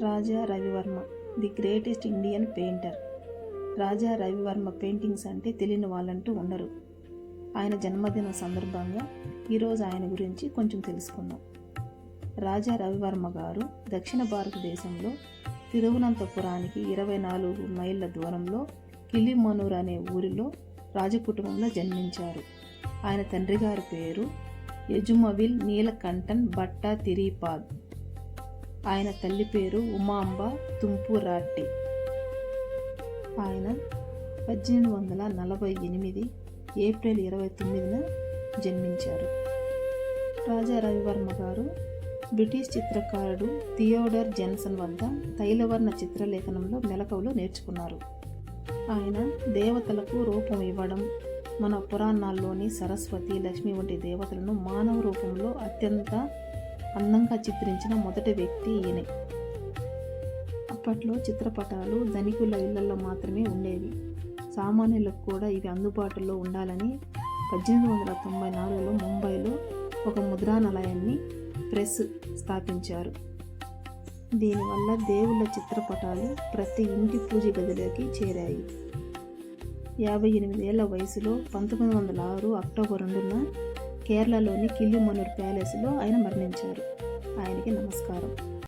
Raja Ravi Varma, the greatest Indian painter. Raja Ravi Varma paintings అంటే తెలియని వాళ్ళంటూ ఉండరు. ఆయన జన్మదిన సందర్భంగా ఈరోజు ఆయన గురించి కొంచెం తెలుసుకుందాం. రాజా రవివర్మ గారు దక్షిణ భారతదేశంలో తిరువనంతపురానికి 24 మైళ్ళ దూరంలో కిలిమనూర్ అనే ఊరిలో రాజకుటుంబంలో జన్మించారు. ఆయన తండ్రి గారి పేరు యజుమవిల్ నీలకంఠన్ భట్టా తిరిపాద్. ఆయన తల్లి పేరు ఉమాంబ తుంపురాట్టి. ఆయన 1848 ఏప్రిల్ 29న జన్మించారు. రాజా రవివర్మ గారు బ్రిటిష్ చిత్రకారుడు థియోడర్ జెన్సన్ వద్ద తైలవర్ణ చిత్రలేఖనంలో మెలకువలు నేర్చుకున్నారు. ఆయన దేవతలకు రూపం ఇవ్వడం, మన పురాణాల్లోని సరస్వతి, లక్ష్మి వంటి దేవతలను మానవ రూపంలో అత్యంత అందంగా చిత్రించిన మొదటి వ్యక్తి ఈయనే. అప్పట్లో చిత్రపటాలు ధనికుల ఇళ్లలో మాత్రమే ఉండేవి. సామాన్యులకు కూడా ఇవి అందుబాటులో ఉండాలని 1894లో ముంబైలో ఒక ముద్రణాలయాన్ని ప్రెస్ స్థాపించారు. దీనివల్ల దేవుళ్ళ చిత్రపటాలు ప్రతి ఇంటి పూజ గదిలోకి చేరాయి. 58 ఏళ్ల వయసులో 1906 అక్టోబర్ 2న కేరళలోని కిలిమనూర్ ప్యాలెస్లో ఆయన మరణించారు. ఆయనకి నమస్కారం.